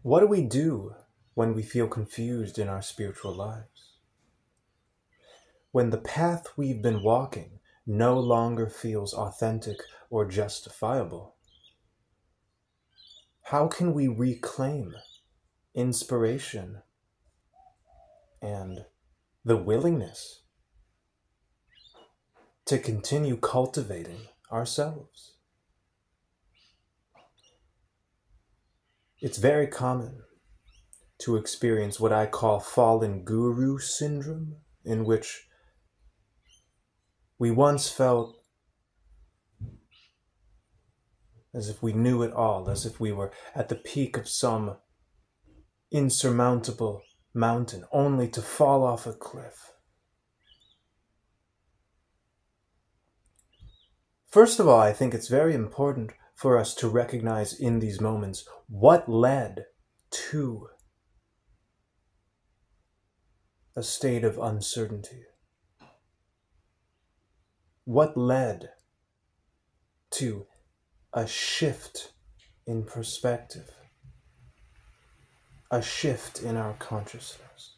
What do we do when we feel confused in our spiritual lives? When the path we've been walking no longer feels authentic or justifiable? How can we reclaim inspiration and the willingness to continue cultivating ourselves? It's very common to experience what I call fallen guru syndrome, in which we once felt as if we knew it all, as if we were at the peak of some insurmountable mountain, only to fall off a cliff. First of all, I think it's very important for us to recognize in these moments what led to a state of uncertainty. What led to a shift in perspective, a shift in our consciousness.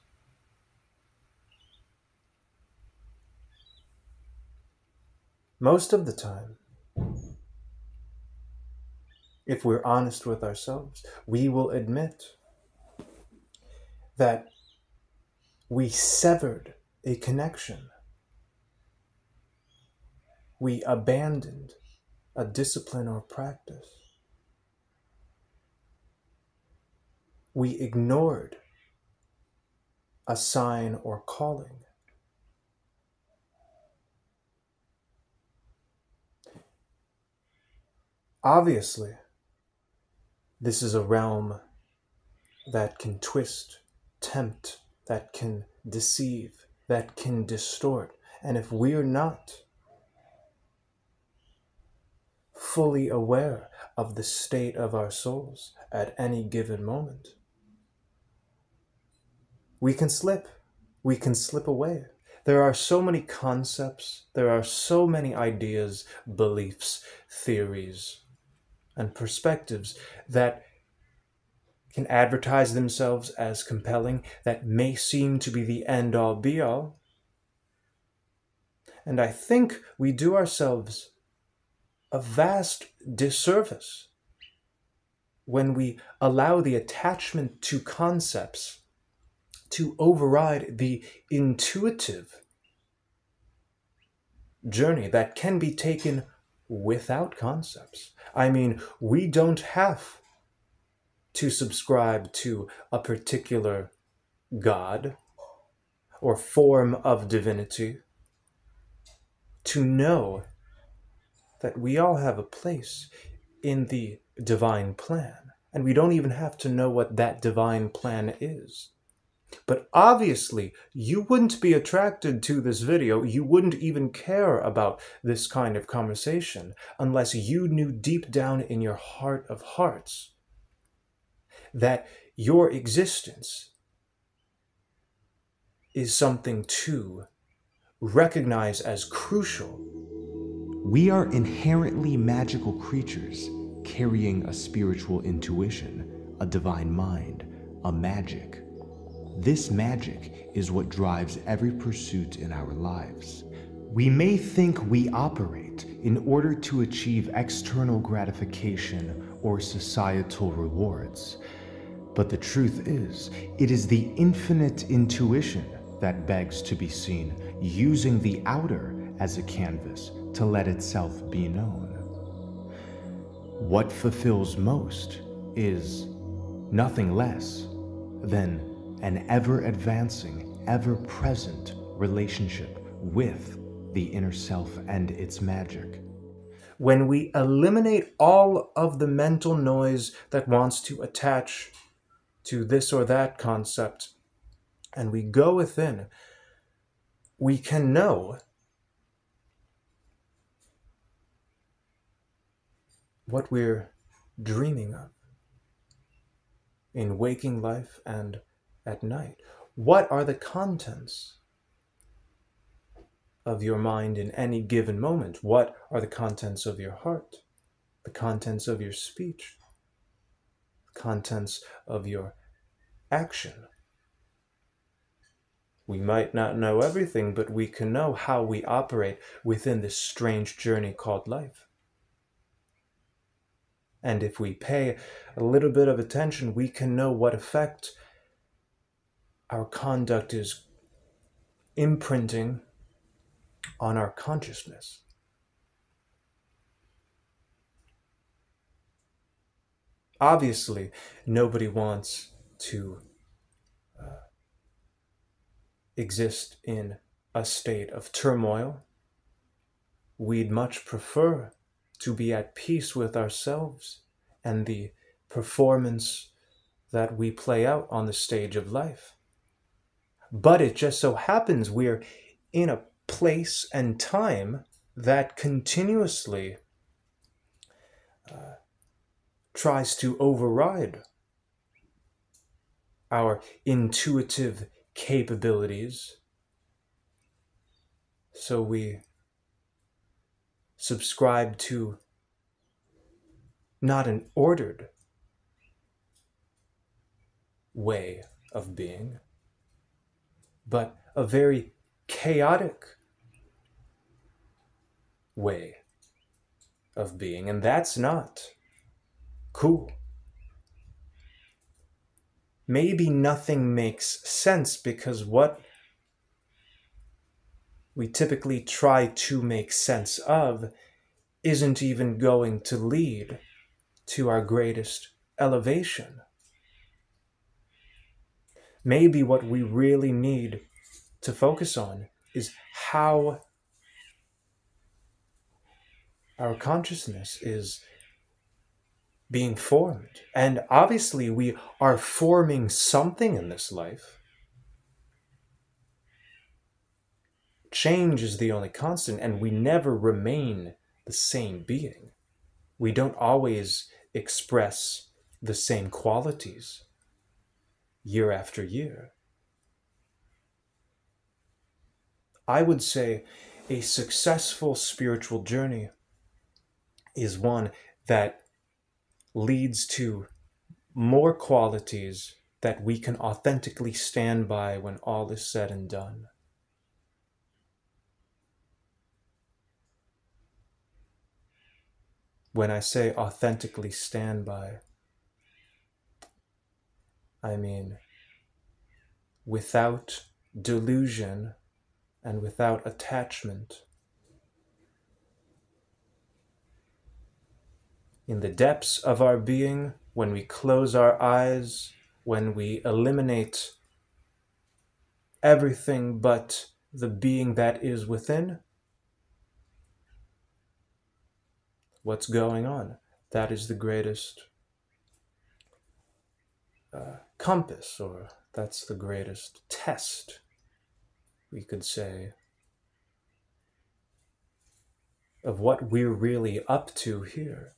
Most of the time, if we're honest with ourselves, we will admit that we severed a connection. We abandoned a discipline or practice. We ignored a sign or calling. Obviously, this is a realm that can twist, tempt, that can deceive, that can distort. And if we're not fully aware of the state of our souls at any given moment, we can slip away. There are so many concepts, there are so many ideas, beliefs, theories, and perspectives that can advertise themselves as compelling, that may seem to be the end-all be-all. And I think we do ourselves a vast disservice when we allow the attachment to concepts to override the intuitive journey that can be taken without concepts. I mean, we don't have to subscribe to a particular God or form of divinity to know that we all have a place in the divine plan. And we don't even have to know what that divine plan is. But obviously, you wouldn't be attracted to this video, you wouldn't even care about this kind of conversation unless you knew deep down in your heart of hearts that your existence is something to recognize as crucial. We are inherently magical creatures carrying a spiritual intuition, a divine mind, a magic. This magic is what drives every pursuit in our lives. We may think we operate in order to achieve external gratification or societal rewards, but the truth is, it is the infinite intuition that begs to be seen, using the outer as a canvas to let itself be known. What fulfills most is nothing less than an ever-advancing, ever-present relationship with the inner self and its magic. When we eliminate all of the mental noise that wants to attach to this or that concept, and we go within, we can know what we're dreaming of in waking life and at night. What are the contents of your mind in any given moment? What are the contents of your heart? The contents of your speech? contents of your action. We might not know everything, but we can know how we operate within this strange journey called life. And if we pay a little bit of attention, we can know what effect our conduct is imprinting on our consciousness. Obviously, nobody wants to exist in a state of turmoil. We'd much prefer to be at peace with ourselves and the performance that we play out on the stage of life. But it just so happens we're in a place and time that continuously tries to override our intuitive capabilities. So we subscribe to not an ordered way of being, but a very chaotic way of being. And that's not cool. Maybe nothing makes sense because what we typically try to make sense of isn't even going to lead to our greatest elevation. Maybe what we really need to focus on is how our consciousness is being formed. And obviously we are forming something in this life. Change is the only constant, and we never remain the same being. We don't always express the same qualities year after year. I would say a successful spiritual journey is one that leads to more qualities that we can authentically stand by when all is said and done. When I say authentically stand by, I mean without delusion and without attachment. In the depths of our being, when we close our eyes, when we eliminate everything but the being that is within, what's going on? That is the greatest compass, or that's the greatest test, we could say, of what we're really up to here.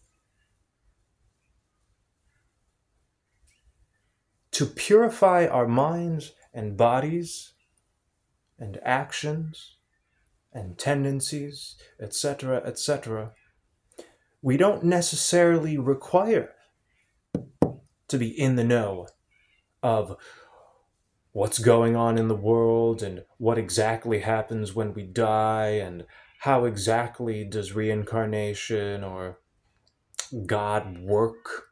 To purify our minds and bodies and actions and tendencies, etc., etc., we don't necessarily require to be in the know of what's going on in the world and what exactly happens when we die and how exactly does reincarnation or God work.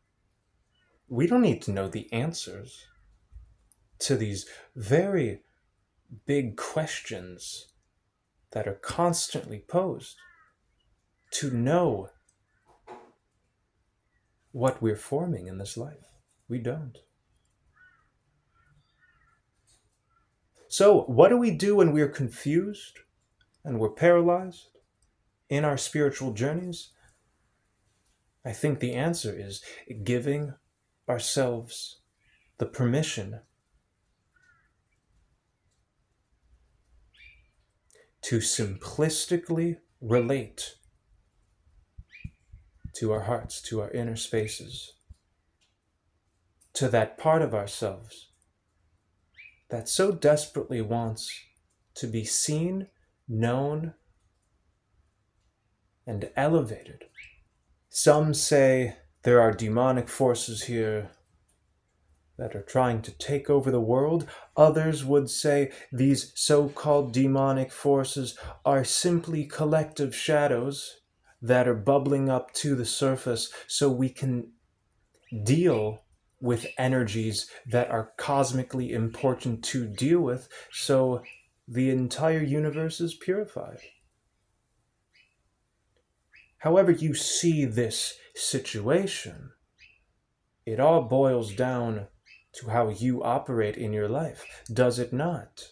We don't need to know the answers to these very big questions that are constantly posed to know what we're forming in this life. We don't. So what do we do when we're confused and we're paralyzed in our spiritual journeys? I think the answer is giving ourselves the permission to simplistically relate to our hearts, to our inner spaces, to that part of ourselves that so desperately wants to be seen, known, and elevated. Some say there are demonic forces here. that are trying to take over the world. Others would say these so-called demonic forces are simply collective shadows that are bubbling up to the surface so we can deal with energies that are cosmically important to deal with, so the entire universe is purified. However you see this situation, it all boils down to how you operate in your life, does it not?